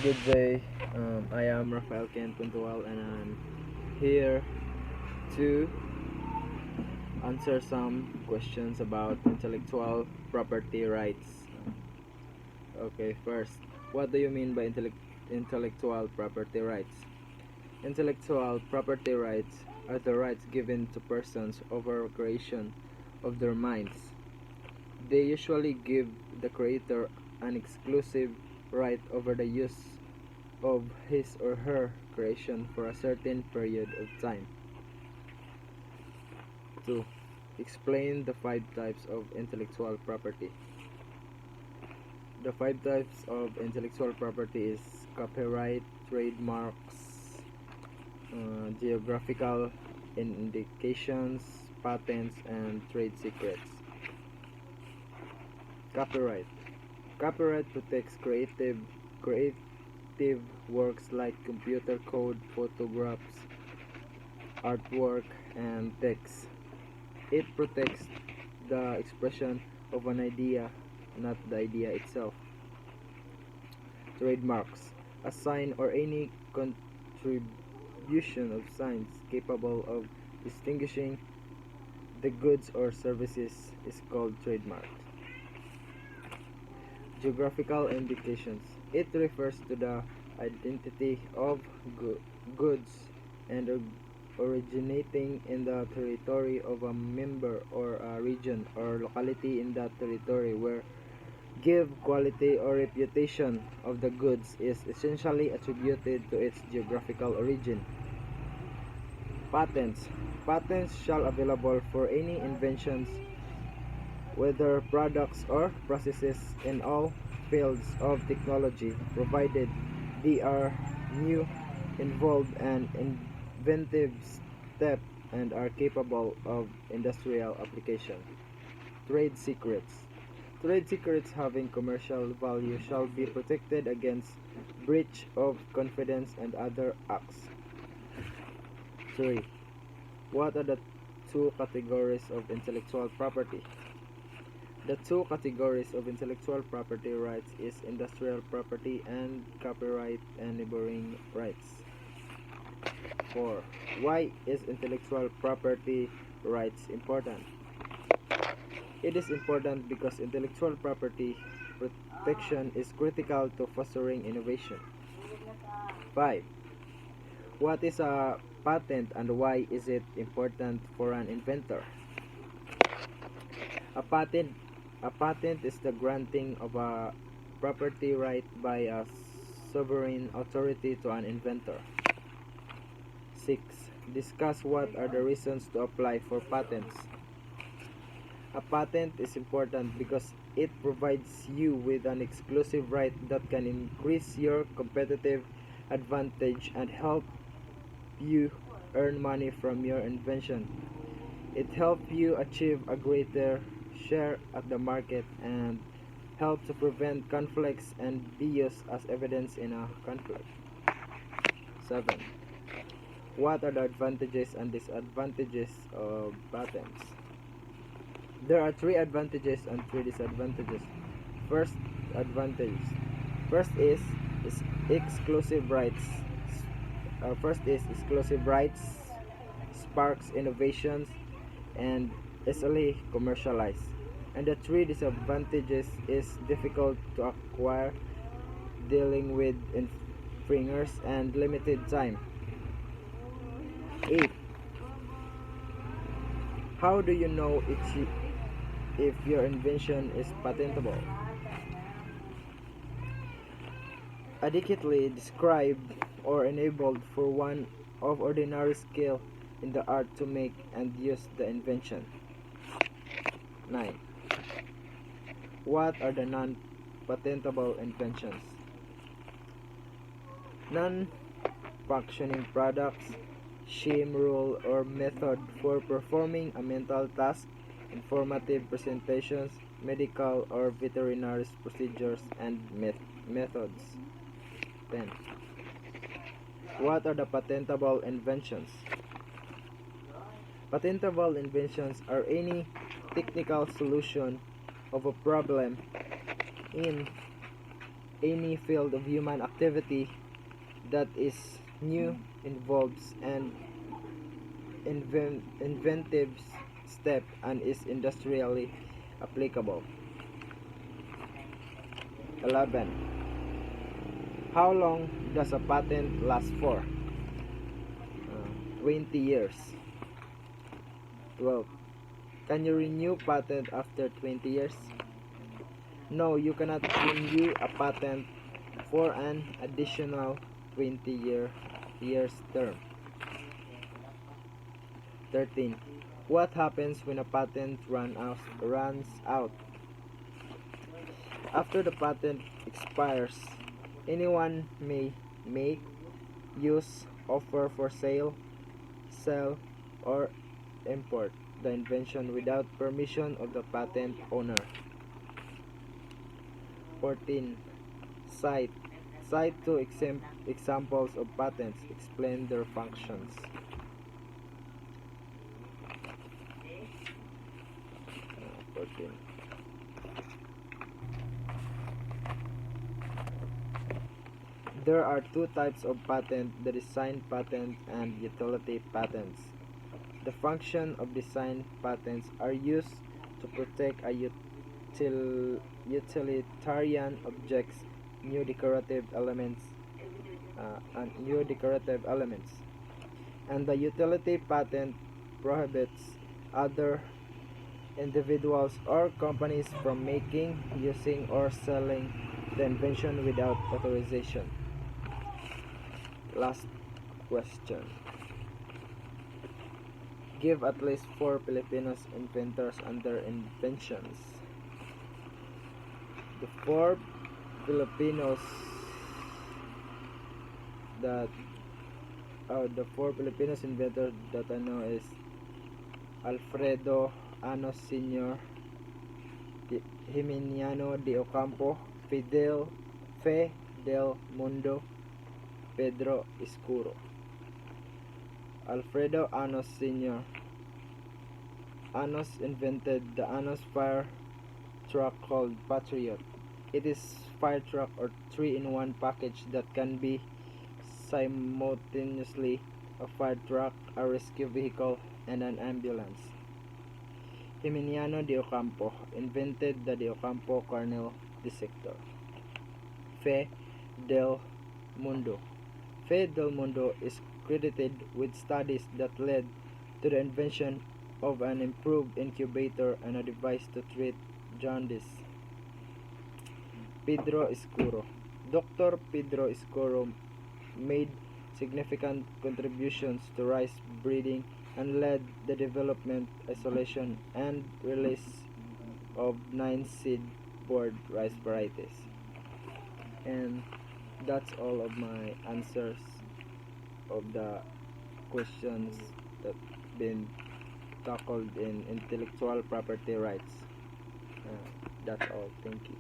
Good day. I am Rafael Ken Puntual and I'm here to answer some questions about intellectual property rights. Okay, first, what do you mean by intellectual property rights? Intellectual property rights are the rights given to persons over creation of their minds. They usually give the creator an exclusive right over the use of his or her creation for a certain period of time. 2. Explain the five types of intellectual property. The five types of intellectual property is copyright, trademarks, geographical indications, patents, and trade secrets. Copyright. Copyright protects creative works like computer code, photographs, artwork, and text. It protects the expression of an idea, not the idea itself. Trademarks. A sign or any contribution of signs capable of distinguishing the goods or services is called trademark. Geographical indications. It refers to the identity of goods and originating in the territory of a member or a region or locality in that territory where give quality or reputation of the goods is essentially attributed to its geographical origin. Patents. Patents shall available for any inventions, whether products or processes in all fields of technology, provided they are new, involved, and inventive step and are capable of industrial application. Trade secrets. Trade secrets having commercial value shall be protected against breach of confidence and other acts. 3. What are the two categories of intellectual property? The two categories of intellectual property rights is industrial property and copyright and neighboring rights. 4. Why is intellectual property rights important? It is important because intellectual property protection is critical to fostering innovation. 5. What is a patent and why is it important for an inventor? A patent A patent is the granting of a property right by a sovereign authority to an inventor. 6. Discuss what are the reasons to apply for patents. A patent is important because it provides you with an exclusive right that can increase your competitive advantage and help you earn money from your invention. It helps you achieve a greater share at the market and help to prevent conflicts and be used as evidence in a conflict. 7. What are the advantages and disadvantages of patents? There are 3 advantages and 3 disadvantages. First advantage. First is exclusive rights. Exclusive rights sparks innovations and easily commercialized. And the 3 disadvantages is difficult to acquire, dealing with infringers, and limited time. 8. How do you know if your invention is patentable? Adequately described or enabled for one of ordinary skill in the art to make and use the invention. 9. What are the non-patentable inventions? Non-functioning products, scheme, rule, or method for performing a mental task, informative presentations, medical or veterinary procedures, and methods. 10. What are the patentable inventions? Patentable inventions are any technical solution of a problem in any field of human activity that is new, involves an inventive step, and is industrially applicable. 11. How long does a patent last for? 20 years. 12. Can you renew patent after 20 years? No, you cannot renew a patent for an additional 20 years term. 13. What happens when a patent runs out? After the patent expires, anyone may make, use, offer for sale, sell, or import the invention without permission of the patent owner. 14. Cite. Cite two examples of patents. Explain their functions. 14. There are two types of patent: the design patent and utility patents. The function of design patents are used to protect a utilitarian objects, new decorative elements, and the utility patent prohibits other individuals or companies from making, using, or selling the invention without authorization. Last question. Give at least 4 Filipinos inventors and their inventions. The four Filipinos inventors that I know is Alfredo Anos Sr., Jimeniano de Ocampo, Fe del Mundo, Pedro Escuro. Alfredo Anos Sr. Anos invented the Anos fire truck called Patriot. It is fire truck or 3-in-1 package that can be simultaneously a fire truck, a rescue vehicle, and an ambulance. Jimeniano de Ocampo invented the de Ocampo Cornell dissector. Fe del Mundo. Fe del Mundo is credited with studies that led to the invention of an improved incubator and a device to treat jaundice. Pedro Escuro. Dr. Pedro Escuro made significant contributions to rice breeding and led the development, isolation, and release of 9 seed-board rice varieties. And that's all of my answers of the questions that been tackled in intellectual property rights. That's all. Thank you.